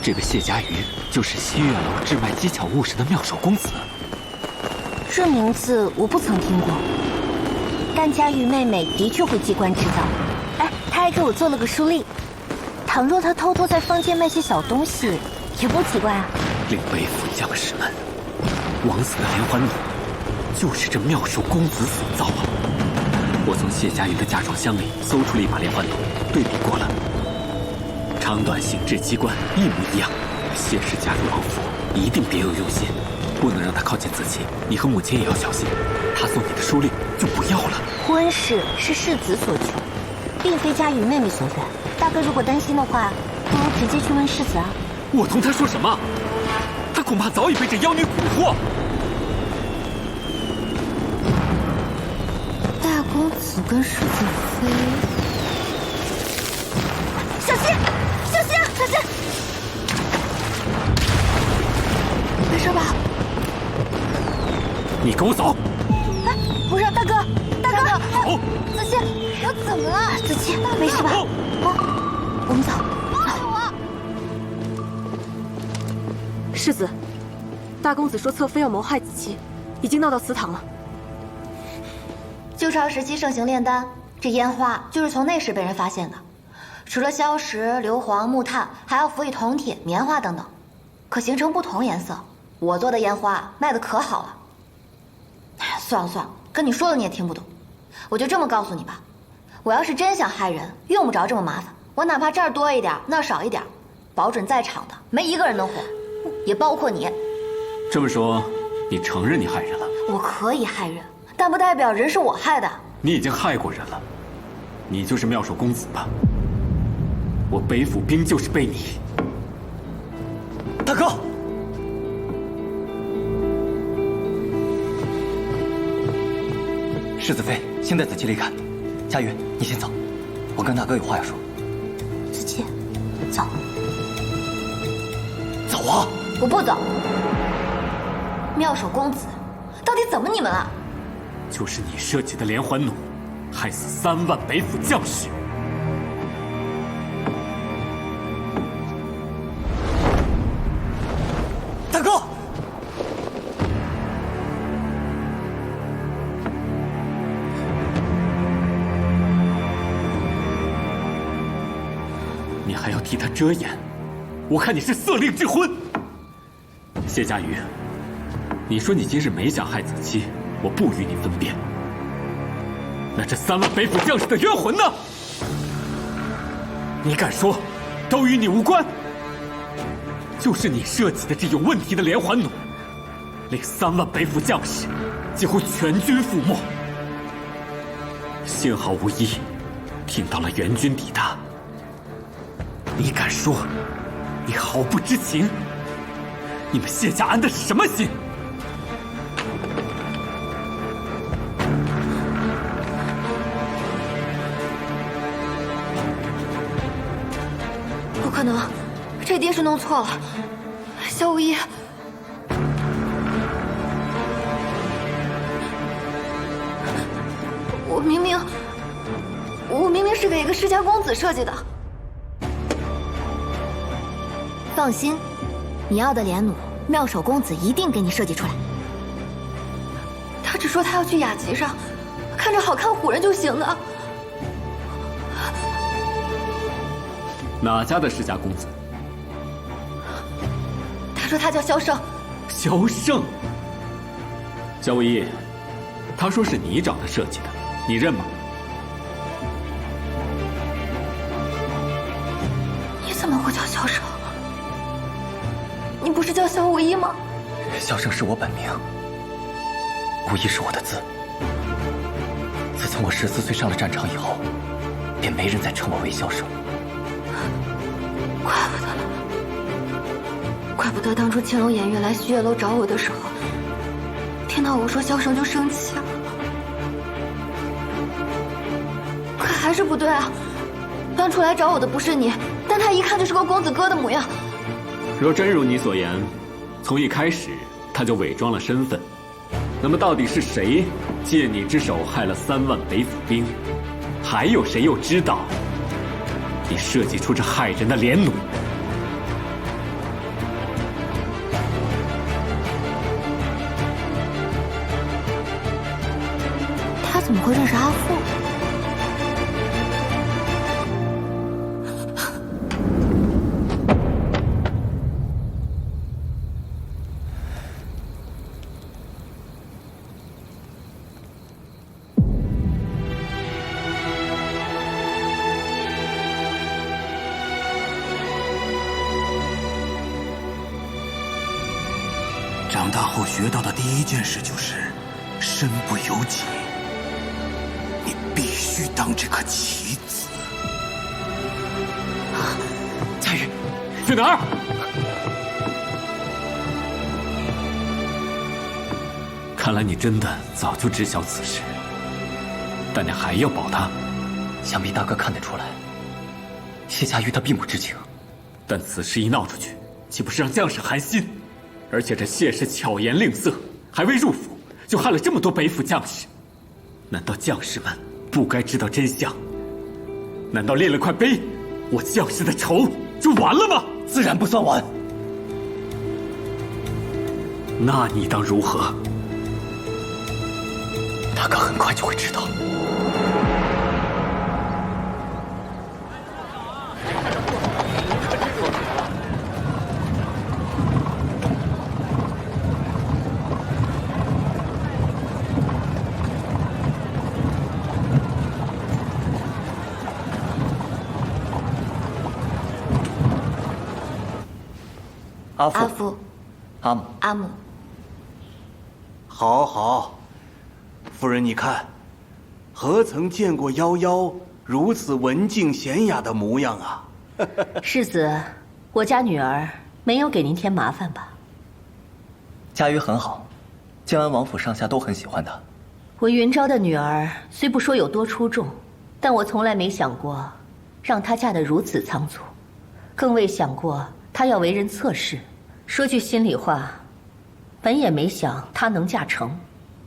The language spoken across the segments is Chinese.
这个谢家瑜就是西月楼置卖机巧物事的妙手公子。这名字我不曾听过，但家瑜妹妹的确会机关制造。哎，她还给我做了个书例。倘若她偷偷在坊间卖些小东西，也不奇怪啊。令北府将士们枉死的连环弩，就是这妙手公子所造啊！我从谢家瑜的嫁妆箱里搜出了一把连环弩，对比过了，长短、形制、机关一模一样。谢氏加入王府，一定别有用心，不能让他靠近子期。你和母亲也要小心，他送你的书令就不要了。婚事是世子所求，并非家瑜妹妹所愿。大哥如果担心的话，不如直接去问世子啊。我同他说什么？他恐怕早已被这妖女蛊惑。大公子跟世子妃，小心，小心，小心！没事吧？你跟我走！哎，不是，大哥，大哥，走！子期，我怎么了？子期，没事吧？啊，我们走。世子，大公子说侧妃要谋害子期，已经闹到祠堂了。旧朝时期盛行炼丹，这烟花就是从那时被人发现的。除了硝石、硫磺、木炭，还要辅以铜铁、棉花等等，可形成不同颜色。我做的烟花卖的可好了。算了算了，跟你说了你也听不懂，我就这么告诉你吧。我要是真想害人，用不着这么麻烦。我哪怕这儿多一点，那儿少一点，保准在场的没一个人能活，也包括你。这么说，你承认你害人了？我可以害人，但不代表人是我害的。你已经害过人了，你就是妙手公子吧？我北府兵就是被你……大哥，世子妃先带子期离开。佳瑜，你先走，我跟大哥有话要说。子期，走。走啊！我不走。妙手公子，到底怎么你们了？就是你设计的连环弩，害死3万北府将士。大哥，你还要替他遮掩？我看你是色令之婚。谢家瑜，你说你今日没想害子期，我不与你分辨。那这3万北府将士的冤魂呢？你敢说，都与你无关？就是你设计的这有问题的连环弩，令3万北府将士几乎全军覆没。幸好无一听到了援军抵达。你敢说，你毫不知情？你们谢家安的是什么心？不可能，这一定是弄错了。萧无一，我明明是给一个世家公子设计的。放心，你要的连弩，妙手公子一定给你设计出来。他只说他要去雅集上，看着好看唬人就行的。哪家的世家公子？他说他叫萧胜。萧胜。萧无一，他说是你找他设计的，你认吗？你怎么会叫萧胜？你不是叫萧无一吗？萧胜是我本名，无一是我的字。自从我14岁上了战场以后，便没人再称我为萧胜。怪不得当初青龙偃月来虚月楼找我的时候，听到我说萧胜就生气了。可还是不对啊！搬出来找我的不是你，但他一看就是个公子哥的模样。若真如你所言，从一开始他就伪装了身份，那么到底是谁借你之手害了3万北府兵？还有谁又知道你设计出这害人的连弩？怎么会认识阿父？长大后学到的第一件事就是身不由己，你必须当这颗棋子。佳玉，去哪儿？看来你真的早就知晓此事，但你还要保他。想必大哥看得出来，谢家玉他并不知情。但此事一闹出去，岂不是让将士寒心？而且这谢氏巧言令色，还未入府就害了这么多北府将士。难道将士们不该知道真相？难道练了块碑，我将士的仇就完了吗？自然不算完。那你当如何？大哥很快就会知道。阿父，阿父，阿母，阿母，好好，夫人，你看，何曾见过夭夭如此文静娴雅的模样啊？世子，我家女儿没有给您添麻烦吧？佳玉很好，建安王府上下都很喜欢她。我云昭的女儿虽不说有多出众，但我从来没想过让她嫁得如此仓促，更未想过她要为人侧室。说句心里话，本也没想她能嫁成。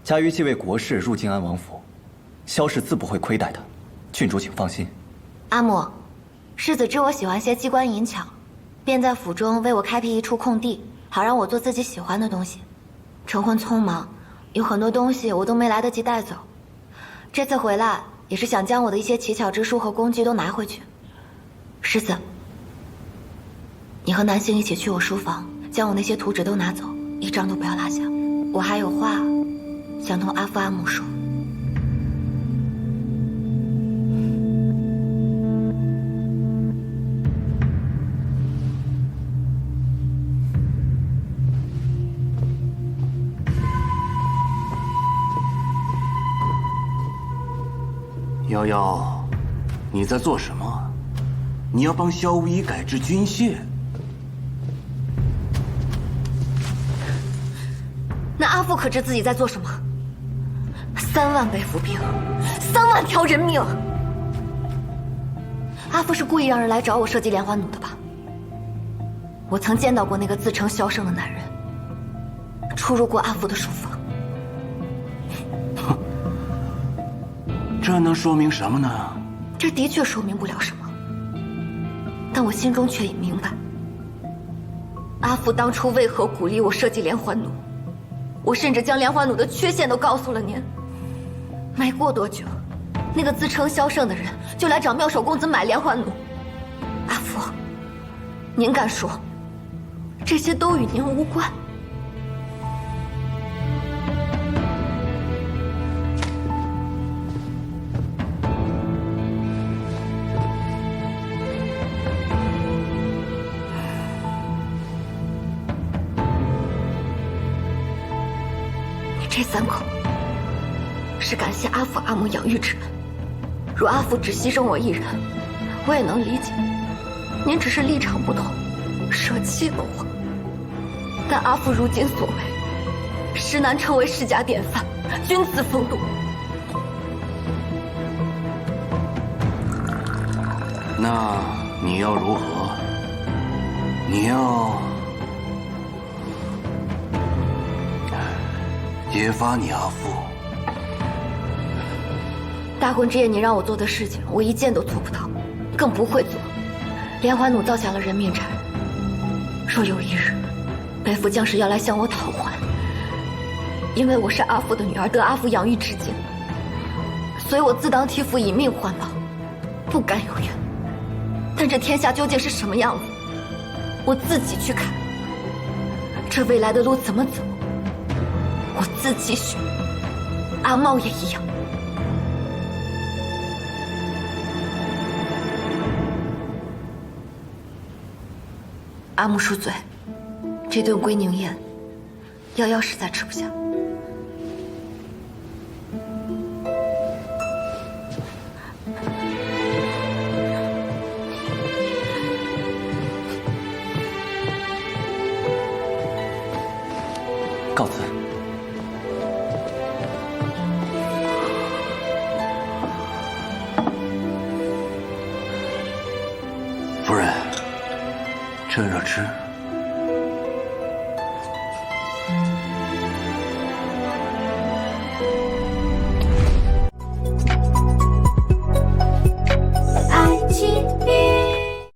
佳玉既为国事入静安王府，萧氏自不会亏待她。郡主请放心。阿母，世子知我喜欢些机关银巧，便在府中为我开辟一处空地，好让我做自己喜欢的东西。成婚匆忙，有很多东西我都没来得及带走。这次回来也是想将我的一些奇巧之书和工具都拿回去。世子，你和南星一起去我书房，将我那些图纸都拿走，一张都不要落下。我还有话想同阿父阿母说。夭夭，你在做什么？你要帮萧无疑改制军械？那阿父可知自己在做什么？3万北府兵，3万条人命。阿父是故意让人来找我设计连环弩的吧？我曾见到过那个自称萧胜的男人，出入过阿父的书房。这能说明什么呢？这的确说明不了什么，但我心中却已明白，阿父当初为何鼓励我设计连环弩。我甚至将连环弩的缺陷都告诉了您。没过多久，那个自称萧胜的人就来找妙手公子买连环弩。阿父，您敢说这些都与您无关？这3口是感谢阿父阿母养育之恩。若阿父只牺牲我一人，我也能理解。您只是立场不同，舍弃了我。但阿父如今所为，实难成为世家典范，君子风度。那你要如何？你要揭发你阿父？大婚之夜，你让我做的事情，我一件都做不到，更不会做。连环弩造下了人命债，若有一日，北府将士要来向我讨还，因为我是阿父的女儿，得阿父养育至今，所以我自当替父以命换报，不敢有冤。但这天下究竟是什么样子，我自己去看。这未来的路怎么走，我自己选。阿茂也一样。阿木恕罪，这顿归宁宴，瑶瑶实在吃不下。告辞。夫人，趁热吃。